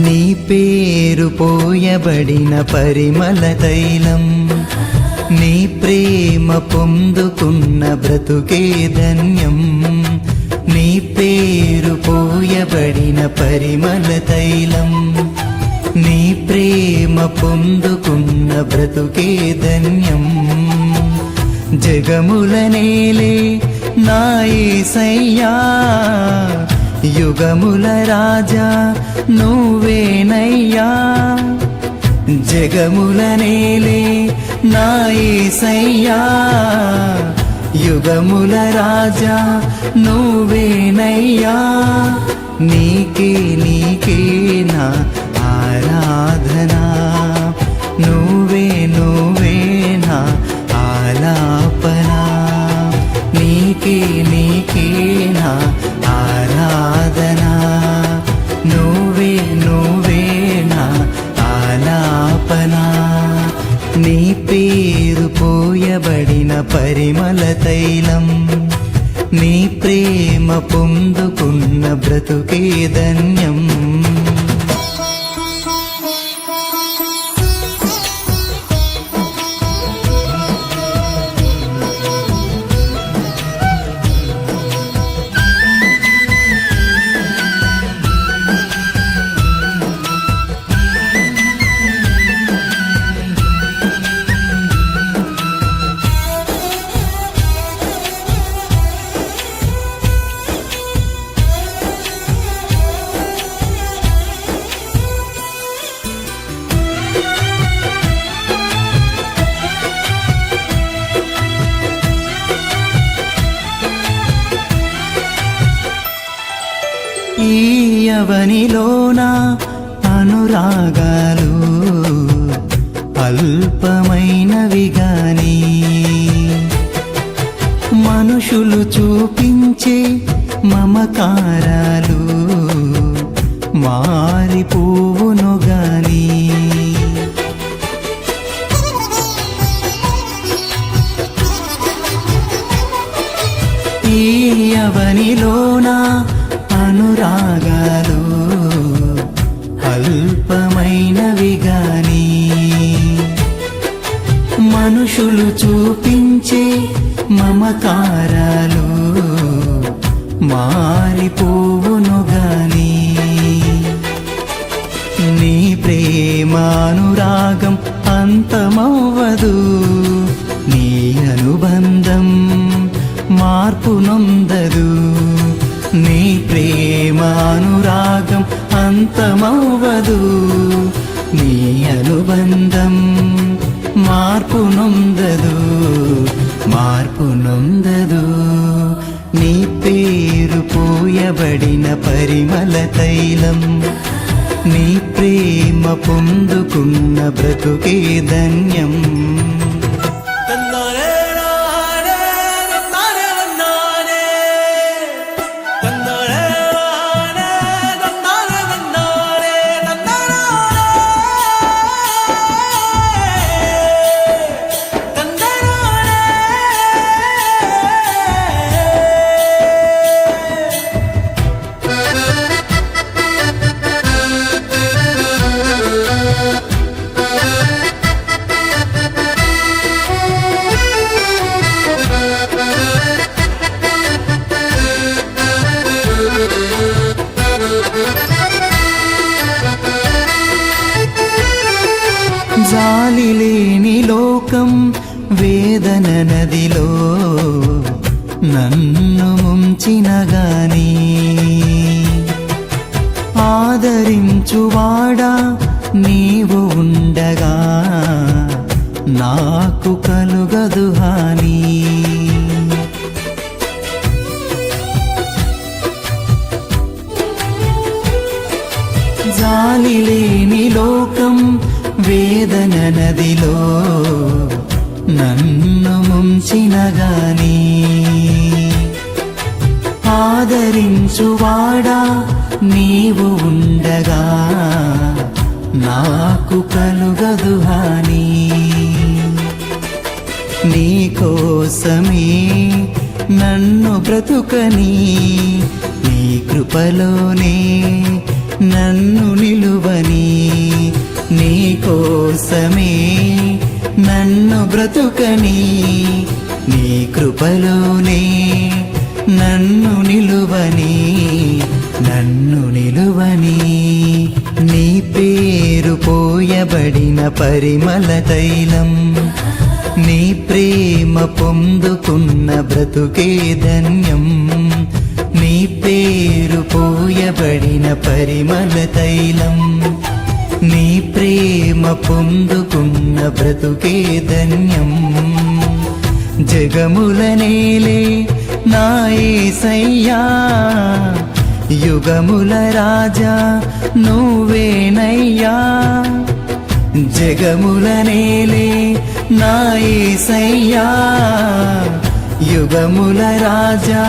నీ పేరు పోయబడిన పరిమళ తైలం, నీ ప్రేమ పొందుకున్న బ్రతుకే ధన్యం. నీ పేరు పోయబడిన పరిమళ తైలం, నీ ప్రేమ పొందుకున్న బ్రతుకే ధన్యం. జగముల నేలే నా యేసయ్యా, యుగముల రాజా నువ్వేనయ్యా. జగముల నేలే నా యేసయ్యా, యుగముల రాజా నువ్వేనయ్యా. నీకే నీకే నా ఆరాధనా, నువ్వే నువ్వే నా ఆలాపనా. నీకే నీకే నా ఆరాధనా, నువ్వే నువ్వే నా ఆలాపనా. నీ పేరు పోయబడిన పరిమళ తైలం, నీ ప్రేమ పొందుకున్న బ్రతుకే ధన్యం. ఈ యవనిలోన అనురాగాలు అల్పమైనవి గాని, మనుషులు చూపించే మమకారాలు మారిపోవును గాని. ఈ యవనిలోన అనురాగాలు అల్పమైనవి గాని, మనుషులు చూపించే మమకారాలు మారిపోవును గాని. నీ ప్రేమానురాగం అంతమవ్వదు, నీ అనుబంధం మార్పు నొందదు. నీ ప్రేమానురాగం అంతమవ్వదు, నీ అనుబంధం మార్పు నొందదు, మార్పు నొందదు. నీ పేరు పోయబడిన పరిమళ తైలం, నీ ప్రేమ పొందుకున్న బ్రతుకే ధన్యం. జాలి లేని లోకం వేదన నదిలో నన్ను ముంచిన గాని, ఆదరించువాడా నీవు ఉండగా నాకు కలుగదు హాని. జాలి లేని లోకం వేదన నదిలో నన్ను ముంచిన గాని, ఆదరించువాడా నీవు ఉండగా నాకు కలుగదు హాని. నీ కోసమే నన్ను బ్రతుకని, నీ కృపలోనే నన్ను నిలువని, నీ కోసమే నన్ను బ్రతుకని, నీ కృపలోనే నన్ను నిలువని, నన్ను నిలువని. నీ పేరు పోయబడిన పరిమళ తైలం, నీ ప్రేమ పొందుకున్న బ్రతుకే ధన్యం. నీ పేరు పోయబడిన పరిమళ తైలం, నీ ప్రేమ పొందుకున్న బ్రతుకే ధన్యం. జగముల నేలే నా యేసయ్యా, యుగముల రాజా నువ్వేనయ్యా. జగముల నేలే నా యేసయ్యా, యుగముల రాజా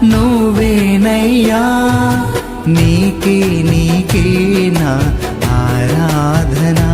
నువ్వేనయ్యా. నీకే నీకే నా ఆరాధనా.